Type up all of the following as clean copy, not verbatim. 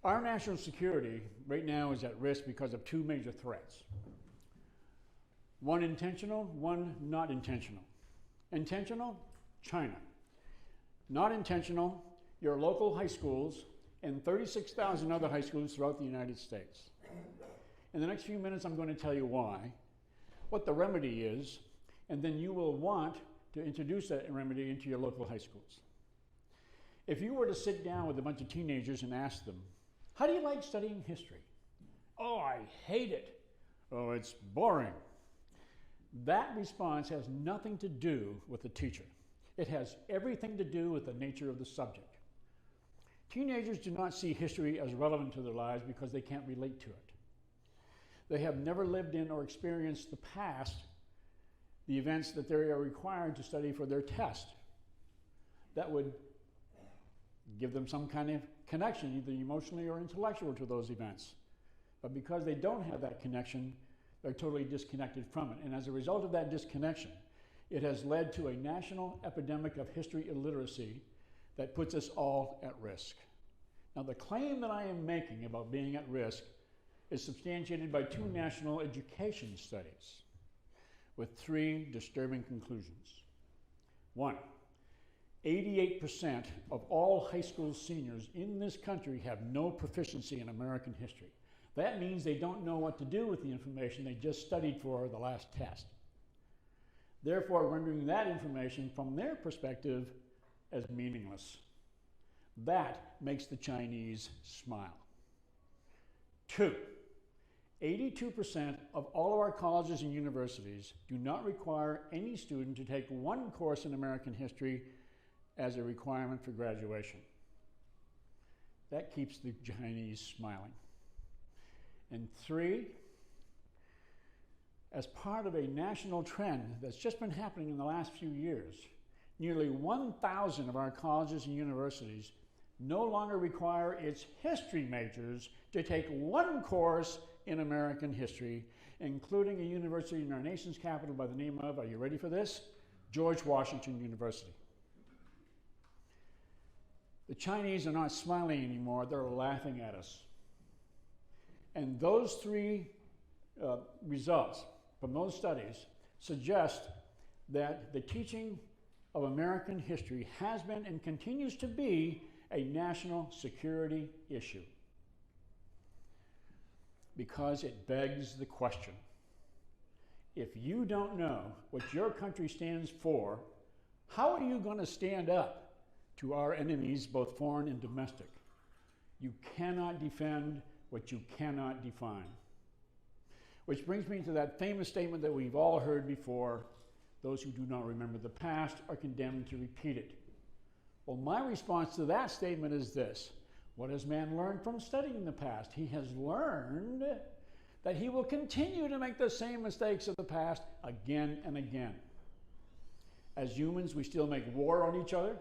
Our national security right now is at risk because of two major threats. One intentional, one not intentional. Intentional, China. Not intentional, your local high schools and 36,000 other high schools throughout the United States. In the next few minutes, I'm going to tell you why, what the remedy is, and then you will want to introduce that remedy into your local high schools. If you were to sit down with a bunch of teenagers and ask them, how do you like studying history? Oh, I hate it. Oh, it's boring. That response has nothing to do with the teacher. It has everything to do with the nature of the subject. Teenagers do not see history as relevant to their lives because they can't relate to it. They have never lived in or experienced the past, the events that they are required to study for their test. That would give them some kind of connection, either emotionally or intellectual, to those events. But because they don't have that connection, they're totally disconnected from it. And as a result of that disconnection, it has led to a national epidemic of history illiteracy that puts us all at risk. Now, the claim that I am making about being at risk is substantiated by two national education studies with three disturbing conclusions. One, 88% of all high school seniors in this country have no proficiency in American history. That means they don't know what to do with the information they just studied for the last test. Therefore, rendering that information from their perspective as meaningless. That makes the Chinese smile. Two, 82% of all of our colleges and universities do not require any student to take one course in American history as a requirement for graduation. That keeps the Chinese smiling. And three, as part of a national trend that's just been happening in the last few years, nearly 1,000 of our colleges and universities no longer require its history majors to take one course in American history, including a university in our nation's capital by the name of, are you ready for this? George Washington University. The Chinese are not smiling anymore, they're laughing at us. And those three results from those studies suggest that the teaching of American history has been and continues to be a national security issue. Because it begs the question, if you don't know what your country stands for, how are you going to stand up to our enemies, both foreign and domestic? You cannot defend what you cannot define. Which brings me to that famous statement that we've all heard before, those who do not remember the past are condemned to repeat it. Well, my response to that statement is this: what has man learned from studying the past? He has learned that he will continue to make the same mistakes of the past again and again. As humans, we still make war on each other.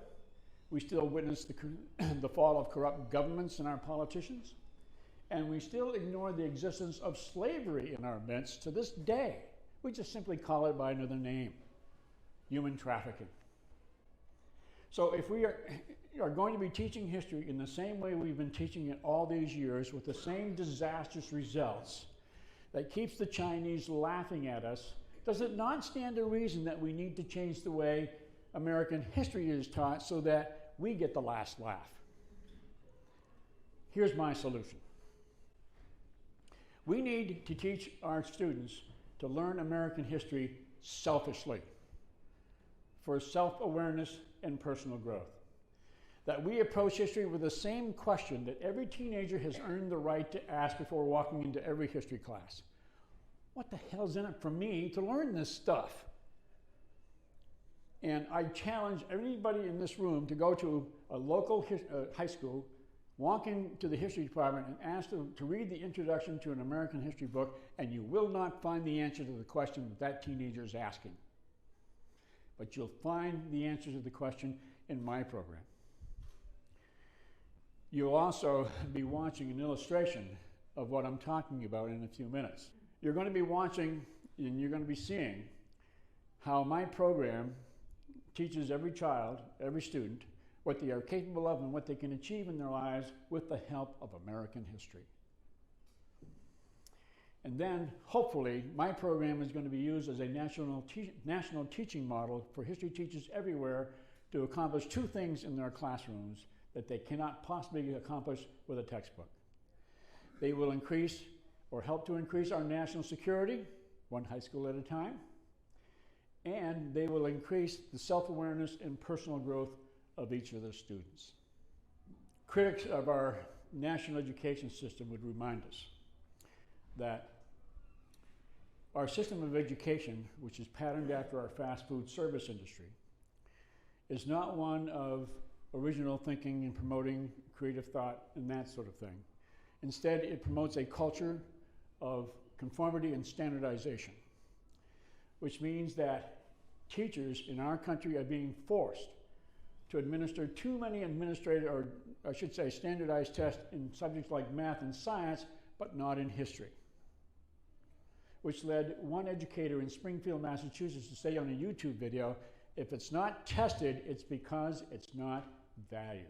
We still witness the fall of corrupt governments and our politicians. And we still ignore the existence of slavery in our midst to this day. We just simply call it by another name: human trafficking. So if we are going to be teaching history in the same way we've been teaching it all these years, with the same disastrous results that keeps the Chinese laughing at us, does it not stand to reason that we need to change the way American history is taught so that we get the last laugh? Here's my solution. We need to teach our students to learn American history selfishly, for self-awareness and personal growth. That we approach history with the same question that every teenager has earned the right to ask before walking into every history class. What the hell's in it for me to learn this stuff? And I challenge everybody in this room to go to a local high school, walk into the history department and ask them to read the introduction to an American history book, and you will not find the answer to the question that that teenager is asking. But you'll find the answer to the question in my program. You'll also be watching an illustration of what I'm talking about in a few minutes. You're going to be watching and you're going to be seeing how my program teaches every child, every student, what they are capable of and what they can achieve in their lives with the help of American history. And then, hopefully, my program is going to be used as a national teaching model for history teachers everywhere to accomplish two things in their classrooms that they cannot possibly accomplish with a textbook. They will increase or help to increase our national security, one high school at a time, and they will increase the self-awareness and personal growth of each of their students. Critics of our national education system would remind us that our system of education, which is patterned after our fast food service industry, is not one of original thinking and promoting creative thought and that sort of thing. Instead, it promotes a culture of conformity and standardization, which means that teachers in our country are being forced to administer too many administrative, or I should say standardized tests in subjects like math and science, but not in history, which led one educator in Springfield, Massachusetts to say on a YouTube video, if it's not tested, it's because it's not valued.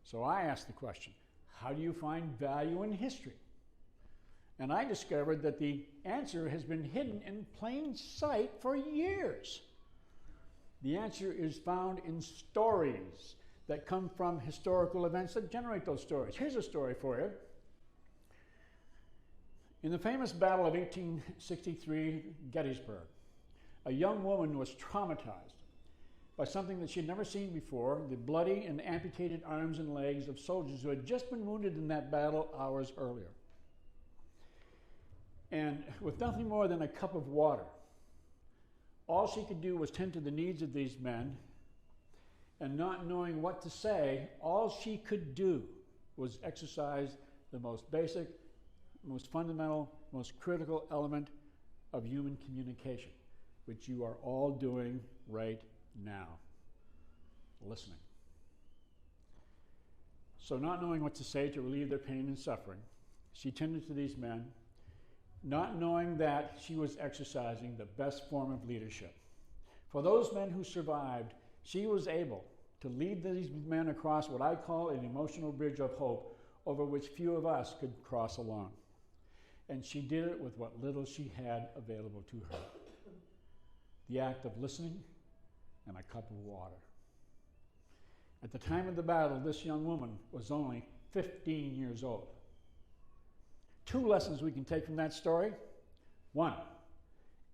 So I asked the question, how do you find value in history? And I discovered that the answer has been hidden in plain sight for years. The answer is found in stories that come from historical events that generate those stories. Here's a story for you. In the famous Battle of 1863, Gettysburg, a young woman was traumatized by something that she had never seen before, the bloody and amputated arms and legs of soldiers who had just been wounded in that battle hours earlier. And with nothing more than a cup of water, all she could do was tend to the needs of these men, and not knowing what to say, all she could do was exercise the most basic, most fundamental, most critical element of human communication, which you are all doing right now, listening. So not knowing what to say to relieve their pain and suffering, she tended to these men, not knowing that she was exercising the best form of leadership. For those men who survived, she was able to lead these men across what I call an emotional bridge of hope over which few of us could cross alone. And she did it with what little she had available to her. The act of listening and a cup of water. At the time of the battle, this young woman was only 15 years old. Two lessons we can take from that story. One,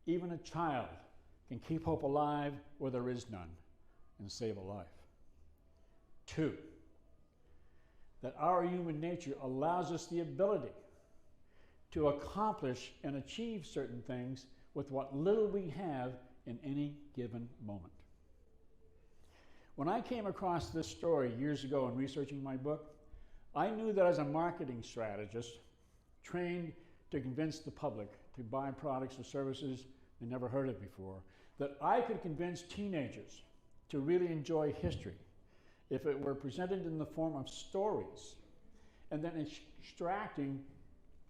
even a child can keep hope alive where there is none and save a life. Two, that our human nature allows us the ability to accomplish and achieve certain things with what little we have in any given moment. When I came across this story years ago in researching my book, I knew that as a marketing strategist, trained to convince the public to buy products or services they never heard of before, that I could convince teenagers to really enjoy history if it were presented in the form of stories, and then extracting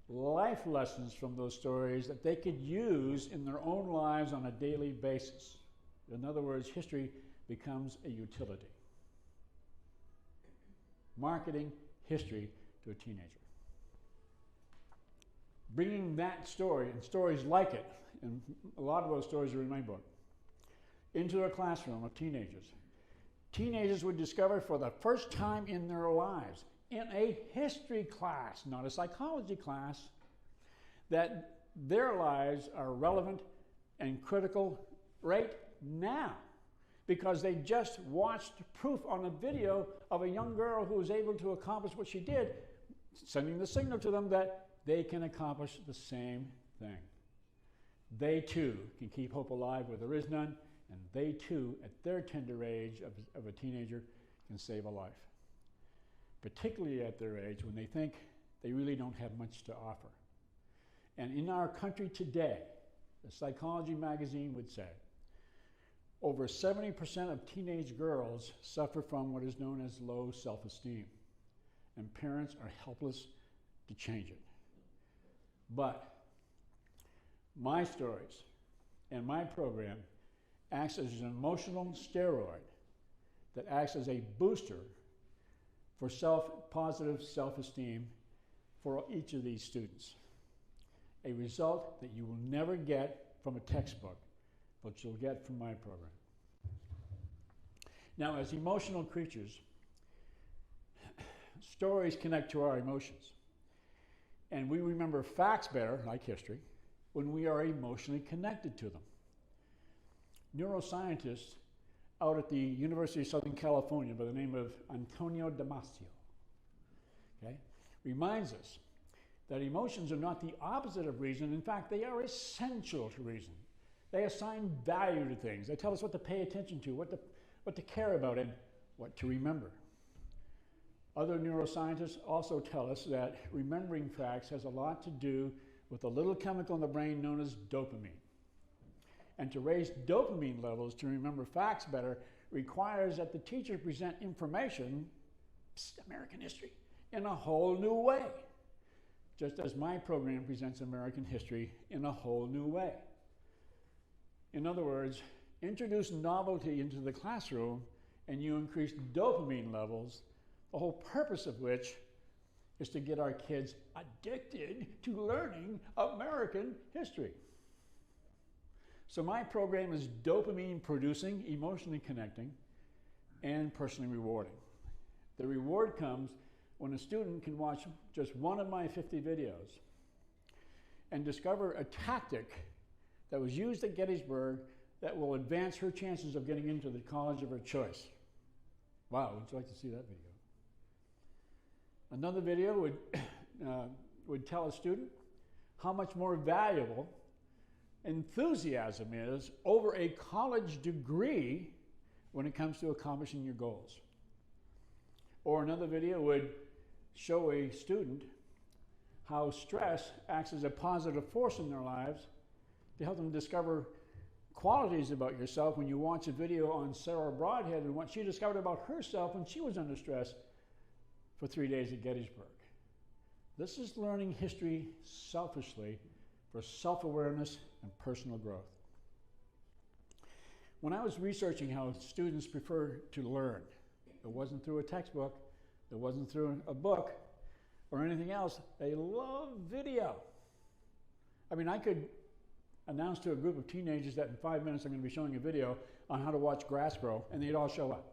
life lessons from those stories that they could use in their own lives on a daily basis. In other words, history becomes a utility. Marketing history to a teenager. Bringing that story and stories like it, and a lot of those stories are in my book, into a classroom of teenagers. Teenagers would discover for the first time in their lives, in a history class, not a psychology class, that their lives are relevant and critical right now, because they just watched proof on a video of a young girl who was able to accomplish what she did, sending the signal to them that they can accomplish the same thing. They too can keep hope alive where there is none, and they too, at their tender age of a teenager, can save a life. Particularly at their age when they think they really don't have much to offer. And in our country today, the Psychology magazine would say, over 70% of teenage girls suffer from what is known as low self-esteem, and parents are helpless to change it. But my stories and my program acts as an emotional steroid that acts as a booster for positive self-esteem for each of these students. A result that you will never get from a textbook, but you'll get from my program. Now, as emotional creatures, stories connect to our emotions. And we remember facts better, like history, when we are emotionally connected to them. Neuroscientists out at the University of Southern California by the name of Antonio Damasio, reminds us that emotions are not the opposite of reason. In fact, they are essential to reason. They assign value to things. They tell us what to pay attention to, what to care about, and what to remember. Other neuroscientists also tell us that remembering facts has a lot to do with a little chemical in the brain known as dopamine. And to raise dopamine levels to remember facts better requires that the teacher present information, American history, in a whole new way, just as my program presents American history in a whole new way. In other words, introduce novelty into the classroom and you increase dopamine levels, the whole purpose of which is to get our kids addicted to learning American history. So my program is dopamine producing, emotionally connecting, and personally rewarding. The reward comes when a student can watch just one of my 50 videos and discover a tactic that was used at Gettysburg that will advance her chances of getting into the college of her choice. Wow, would you like to see that video? Another video would tell a student how much more valuable enthusiasm is over a college degree when it comes to accomplishing your goals. Or another video would show a student how stress acts as a positive force in their lives to help them discover qualities about yourself when you watch a video on Sarah Broadhead and what she discovered about herself when she was under stress for 3 days at Gettysburg. This is learning history selfishly for self-awareness and personal growth. When I was researching how students prefer to learn, it wasn't through a textbook, it wasn't through a book or anything else. They love video. I mean, I could announce to a group of teenagers that in 5 minutes I'm going to be showing a video on how to watch grass grow, and they'd all show up.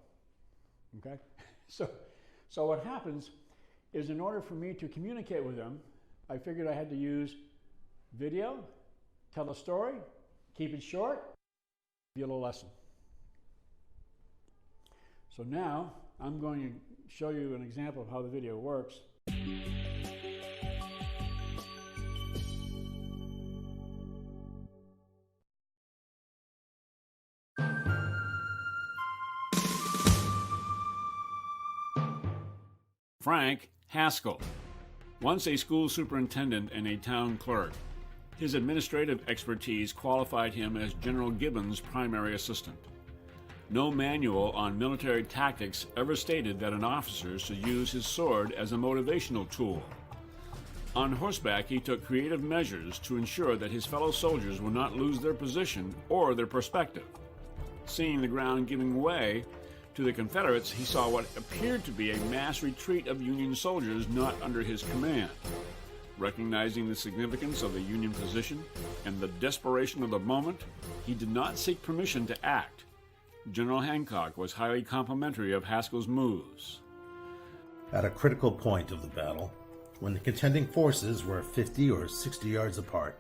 Okay? So what happens is, in order for me to communicate with them, I figured I had to use video, tell a story, keep it short, give you a little lesson. So now I'm going to show you an example of how the video works. Frank Haskell, once a school superintendent and a town clerk. His administrative expertise qualified him as General Gibbon's primary assistant. No manual on military tactics ever stated that an officer should use his sword as a motivational tool. On horseback, he took creative measures to ensure that his fellow soldiers would not lose their position or their perspective. Seeing the ground giving way to the Confederates, he saw what appeared to be a mass retreat of Union soldiers not under his command. Recognizing the significance of the Union position and the desperation of the moment, he did not seek permission to act. General Hancock was highly complimentary of Haskell's moves. At a critical point of the battle, when the contending forces were 50 or 60 yards apart,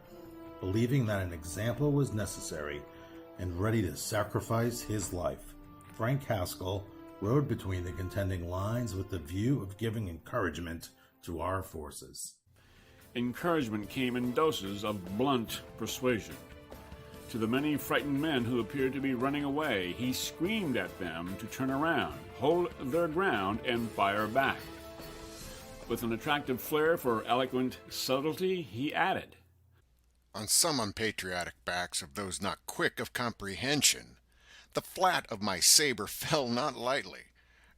believing that an example was necessary and ready to sacrifice his life, Frank Haskell rode between the contending lines with the view of giving encouragement to our forces. Encouragement came in doses of blunt persuasion. To the many frightened men who appeared to be running away, he screamed at them to turn around, hold their ground, and fire back. With an attractive flair for eloquent subtlety, he added, "On some unpatriotic backs of those not quick of comprehension, the flat of my saber fell not lightly,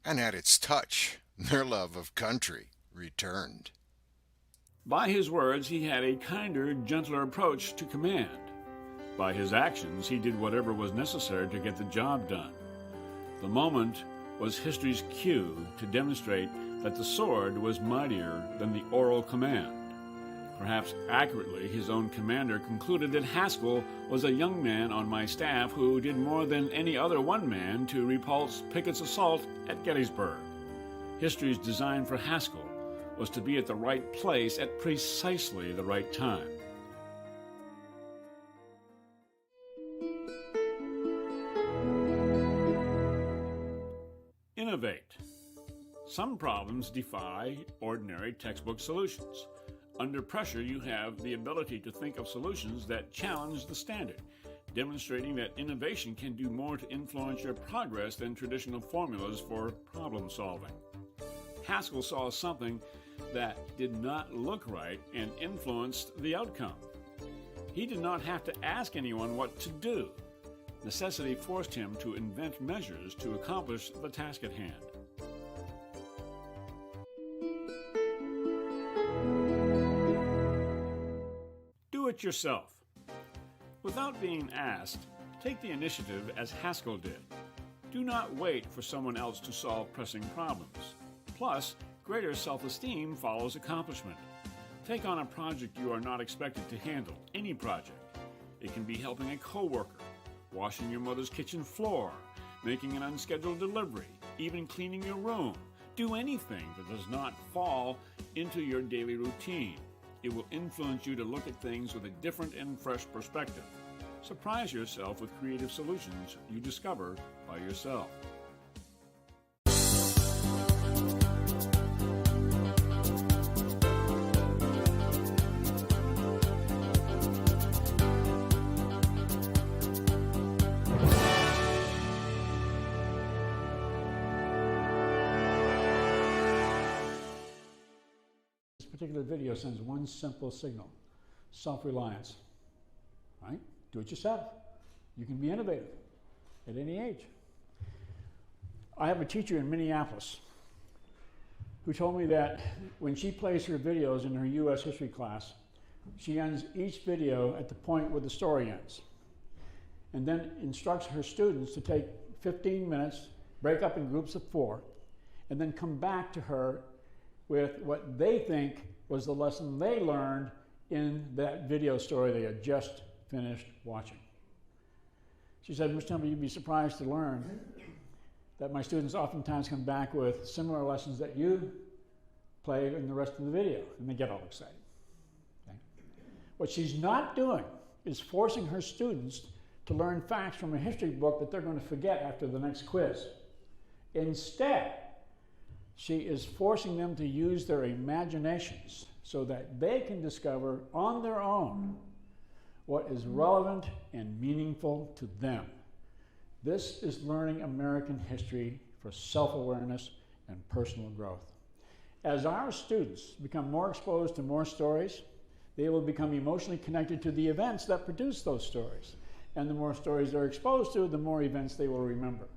and at its touch their love of country returned." By his words, he had a kinder, gentler approach to command. By his actions, he did whatever was necessary to get the job done. The moment was history's cue to demonstrate that the sword was mightier than the oral command. Perhaps accurately, his own commander concluded that Haskell was a young man on my staff who did more than any other one man to repulse Pickett's assault at Gettysburg. History's design for Haskell was to be at the right place at precisely the right time. Innovate. Some problems defy ordinary textbook solutions. Under pressure, you have the ability to think of solutions that challenge the standard, demonstrating that innovation can do more to influence your progress than traditional formulas for problem solving. Haskell saw something that did not look right and influenced the outcome. He did not have to ask anyone what to do. Necessity forced him to invent measures to accomplish the task at hand. Do it yourself. Without being asked, take the initiative as Haskell did. Do not wait for someone else to solve pressing problems. Plus, greater self-esteem follows accomplishment. Take on a project you are not expected to handle, any project. It can be helping a coworker, washing your mother's kitchen floor, making an unscheduled delivery, even cleaning your room. Do anything that does not fall into your daily routine. It will influence you to look at things with a different and fresh perspective. Surprise yourself with creative solutions you discover by yourself. Particular video sends one simple signal: self-reliance. Right? Do it yourself. You can be innovative at any age. I have a teacher in Minneapolis who told me that when she plays her videos in her U.S. history class, she ends each video at the point where the story ends, and then instructs her students to take 15 minutes, break up in groups of 4, and then come back to her with what they think was the lesson they learned in that video story they had just finished watching. She said, "Mr. Temple, you'd be surprised to learn that my students oftentimes come back with similar lessons that you play in the rest of the video," and they get all excited. Okay? What she's not doing is forcing her students to learn facts from a history book that they're going to forget after the next quiz. Instead, she is forcing them to use their imaginations so that they can discover on their own what is relevant and meaningful to them. This is learning American history for self-awareness and personal growth. As our students become more exposed to more stories, they will become emotionally connected to the events that produce those stories. And the more stories they're exposed to, the more events they will remember.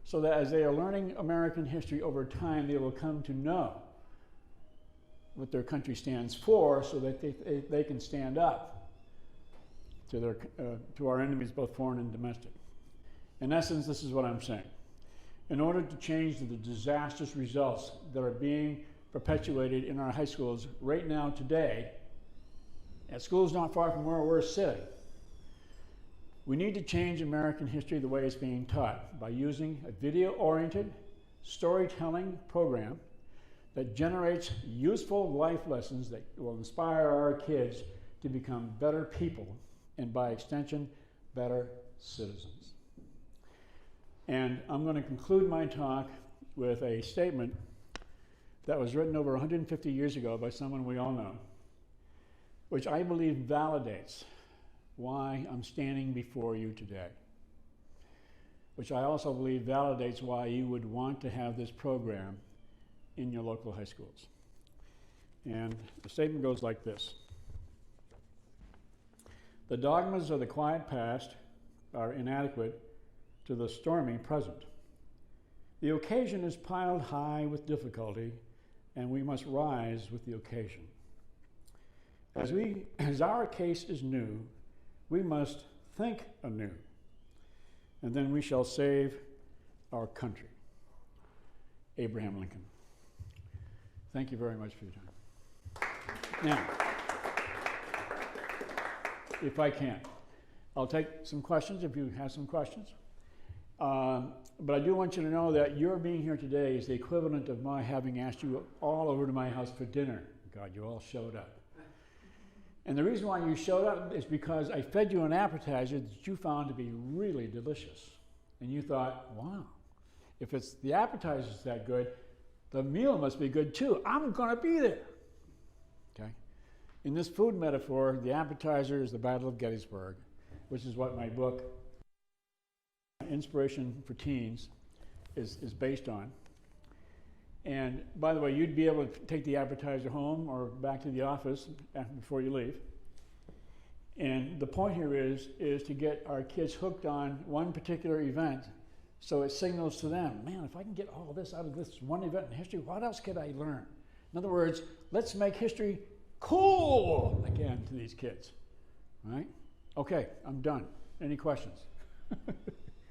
So that as they are learning American history over time, they will come to know what their country stands for, so that they can stand up to our enemies, both foreign and domestic. In essence, this is what I'm saying. In order to change the disastrous results that are being perpetuated in our high schools right now today, at schools not far from where we're sitting, we need to change American history the way it's being taught by using a video-oriented storytelling program that generates useful life lessons that will inspire our kids to become better people and, by extension, better citizens. And I'm going to conclude my talk with a statement that was written over 150 years ago by someone we all know, which I believe validates why I'm standing before you today, which I also believe validates why you would want to have this program in your local high schools. And the statement goes like this: the dogmas of the quiet past are inadequate to the stormy present. The occasion is piled high with difficulty, and we must rise with the occasion. As our case is new, we must think anew, and then we shall save our country. Abraham Lincoln. Thank you very much for your time. Now, if I can, I'll take some questions if you have some questions. But I do want you to know that your being here today is the equivalent of my having asked you all over to my house for dinner. God, you all showed up. And the reason why you showed up is because I fed you an appetizer that you found to be really delicious. And you thought, wow, if it's the appetizer's that good, the meal must be good too. I'm going to be there. Okay? In this food metaphor, the appetizer is the Battle of Gettysburg, which is what my book, Inspiration for Teens, is based on. And by the way, you'd be able to take the appetizer home or back to the office before you leave. And the point here is to get our kids hooked on one particular event so it signals to them, man, if I can get all this out of this one event in history, what else could I learn? In other words, let's make history cool again to these kids. All right? Okay, I'm done. Any questions?